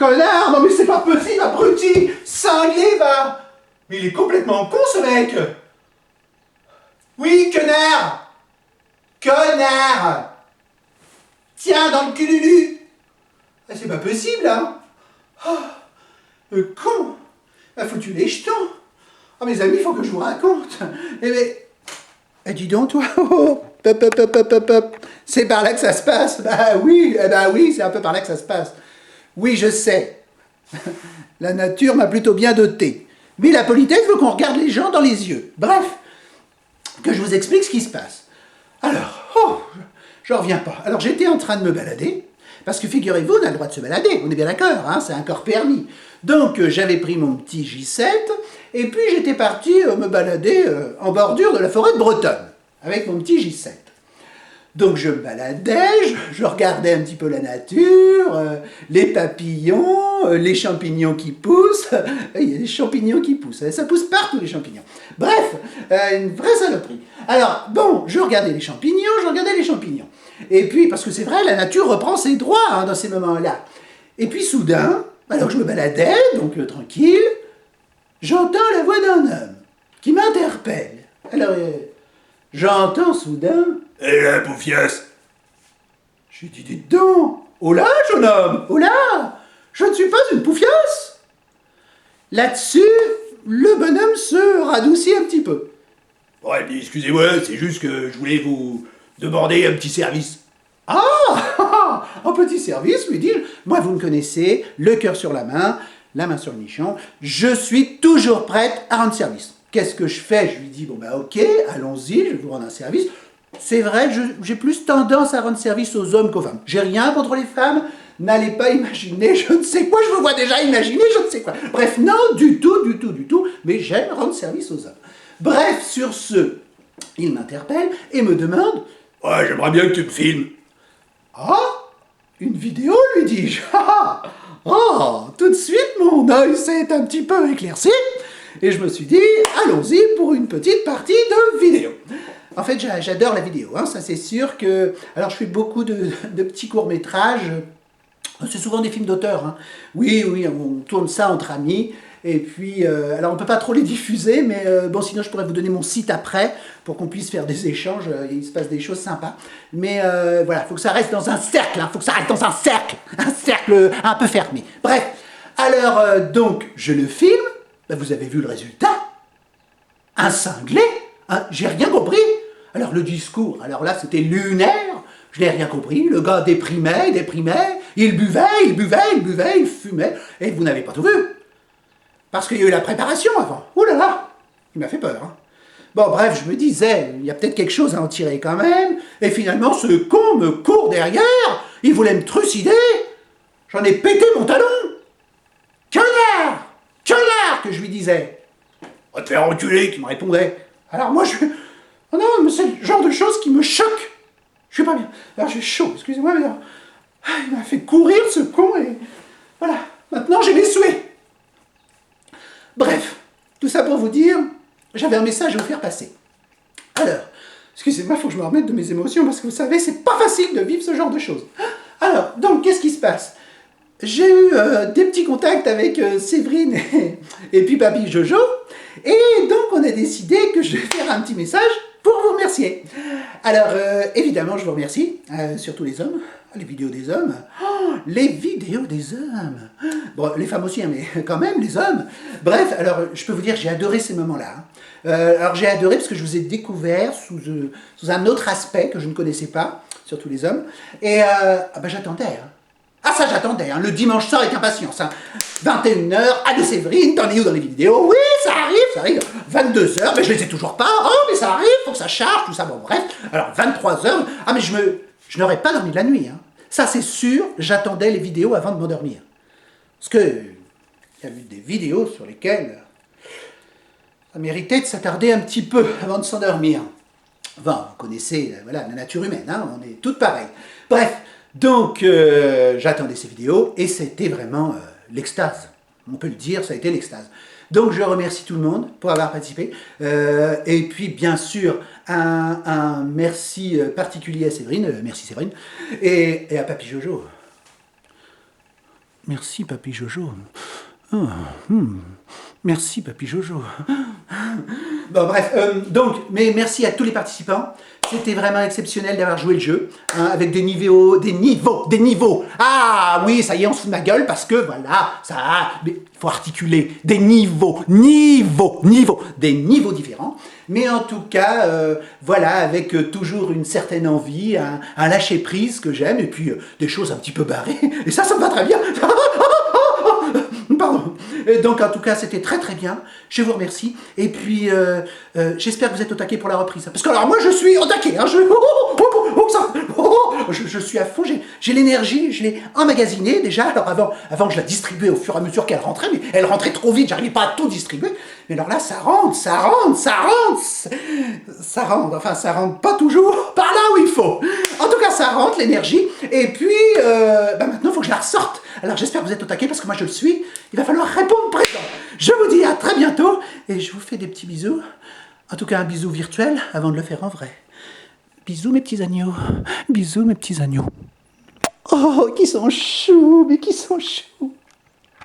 Connard, non mais c'est pas possible, abruti, cinglé, va. Mais il est complètement con ce mec. Oui, connard. Connard. Tiens, dans le cululu. Ah, c'est pas possible, hein. Oh, le con. A foutu les jetons. Oh, mes amis, il faut que je vous raconte. Eh mais... Eh, dis donc, toi. Oh, hop, hop, hop, hop, hop, hop. C'est par là que ça se passe. Bah oui, c'est un peu par là que ça se passe. Oui, je sais. La nature m'a plutôt bien doté. Mais la politesse veut qu'on regarde les gens dans les yeux. Bref, que je vous explique ce qui se passe. Alors, j'en reviens pas. Alors, j'étais en train de me balader, parce que figurez-vous, on a le droit de se balader, on est bien d'accord, hein, c'est un corps permis. Donc, j'avais pris mon petit J7, et puis j'étais parti me balader en bordure de la forêt de Bretonne, avec mon petit J7. Donc je me baladais, je regardais un petit peu la nature, les papillons, les champignons qui poussent. Il y a des champignons qui poussent, ça pousse partout les champignons. Bref, une vraie saloperie. Alors, bon, je regardais les champignons. Et puis, parce que c'est vrai, la nature reprend ses droits hein, dans ces moments-là. Et puis soudain, alors que je me baladais, donc tranquille, j'entends la voix d'un homme qui m'interpelle. Alors, j'entends soudain... Et la poufiasse. J'ai dit, dites donc, oh là, jeune homme, oh là, je ne suis pas une poufiasse. Là-dessus, le bonhomme se radoucit un petit peu. Ouais, puis excusez-moi, c'est juste que je voulais vous demander un petit service. Ah, un petit service, lui dis-je. Moi, vous me connaissez, le cœur sur la main sur le nichon. Je suis toujours prête à rendre service. Qu'est-ce que je fais? Je lui dis, bon bah ok, allons-y, je vais vous rendre un service. C'est vrai, j'ai plus tendance à rendre service aux hommes qu'aux femmes. J'ai rien contre les femmes, n'allez pas imaginer, je ne sais quoi, je vous vois déjà imaginer, je ne sais quoi. Bref, non, du tout, mais j'aime rendre service aux hommes. Bref, sur ce, il m'interpelle et me demande... Ouais, j'aimerais bien que tu me filmes. Ah, une vidéo, lui dis-je. Tout de suite, mon œil s'est un petit peu éclairci, et je me suis dit, allons-y pour une petite partie de vidéo. En fait, j'adore la vidéo, hein, ça c'est sûr que... Alors, je fais beaucoup de petits courts-métrages, c'est souvent des films d'auteur. Hein. Oui, on tourne ça entre amis, et puis... alors, on ne peut pas trop les diffuser, mais bon, sinon, je pourrais vous donner mon site après, pour qu'on puisse faire des échanges, il se passe des choses sympas. Mais voilà, il faut que ça reste dans un cercle, il faut que ça reste dans un cercle un peu fermé. Bref, alors, donc, je le filme, ben, vous avez vu le résultat, un cinglé, j'ai rien compris. Alors le discours, alors là c'était lunaire, je n'ai rien compris, le gars déprimait, il buvait, il fumait, et vous n'avez pas tout vu. Parce qu'il y a eu la préparation avant, ouh là là, il m'a fait peur. Hein. Bon bref, je me disais, il y a peut-être quelque chose à en tirer quand même, et finalement ce con me court derrière, il voulait me trucider, j'en ai pété mon talon. Connard, que je lui disais. Va te faire enculer, Qui me répondait. Alors moi oh non, mais c'est le genre de choses qui me choque. Je suis pas bien. Alors j'ai chaud, excusez-moi, mais il m'a fait courir ce con et voilà. Maintenant j'ai mes souhaits. Bref, tout ça pour vous dire, j'avais un message à vous faire passer. Alors, excusez-moi, il faut que je me remette de mes émotions parce que vous savez, c'est pas facile de vivre ce genre de choses. Alors, donc, qu'est-ce qui se passe? J'ai eu des petits contacts avec Séverine et puis Papy Jojo, et donc on a décidé que je vais faire un petit message pour vous remercier. Alors, évidemment, je vous remercie, surtout les hommes, les vidéos des hommes. Oh, les vidéos des hommes. Bon, les femmes aussi, hein, mais quand même, les hommes. Bref, alors, je peux vous dire, j'ai adoré ces moments-là. Hein. Alors, j'ai adoré parce que je vous ai découvert sous un autre aspect que je ne connaissais pas, surtout les hommes. Et j'attendais, hein. Ah ça j'attendais, hein. Le dimanche soir avec impatience. Hein. 21h, allez Séverine, t'en es où dans les vidéos? Oui, ça arrive. 22h, mais je les ai toujours pas. Oh, mais ça arrive, faut que ça charge, tout ça. Bon, bref. Alors 23h, ah mais je n'aurais pas dormi de la nuit. Hein. Ça c'est sûr, j'attendais les vidéos avant de m'endormir. Parce que il y a eu des vidéos sur lesquelles ça méritait de s'attarder un petit peu avant de s'endormir. Enfin, vous connaissez voilà, la nature humaine, hein, on est toutes pareilles. Bref. Donc, j'attendais ces vidéos et c'était vraiment l'extase. On peut le dire, ça a été l'extase. Donc, je remercie tout le monde pour avoir participé. Et puis, bien sûr, un merci particulier à Séverine. Merci Séverine. Et à Papy Jojo. Merci, Papy Jojo. Merci, Papy Jojo. Bon, bref, donc, mais merci à tous les participants. C'était vraiment exceptionnel d'avoir joué le jeu, hein, avec des niveaux. Ah oui, ça y est, on se fout de ma gueule parce que, voilà, mais il faut articuler des niveaux différents. Mais en tout cas, voilà, avec toujours une certaine envie, un lâcher-prise que j'aime, et puis des choses un petit peu barrées. Et ça me va très bien. Pardon. Et donc, en tout cas, c'était très très bien. Je vous remercie. Et puis, j'espère que vous êtes au taquet pour la reprise. Parce que, alors, moi, je suis au taquet. Hein, je suis à fond. J'ai l'énergie. Je l'ai emmagasinée déjà. Alors, avant, je la distribuais au fur et à mesure qu'elle rentrait. Mais elle rentrait trop vite. J'arrivais pas à tout distribuer. Mais alors là, ça rentre. Enfin, ça rentre pas toujours par là où il faut. En tout cas, ça rentre, l'énergie. Et puis, maintenant, il faut que je la ressorte. Alors, j'espère que vous êtes au taquet parce que moi, je le suis. Il va falloir répondre présent. Je vous dis à très bientôt. Et je vous fais des petits bisous. En tout cas, un bisou virtuel avant de le faire en vrai. Bisous, mes petits agneaux. Bisous, mes petits agneaux. Oh, qui sont choux, mais qui sont choux.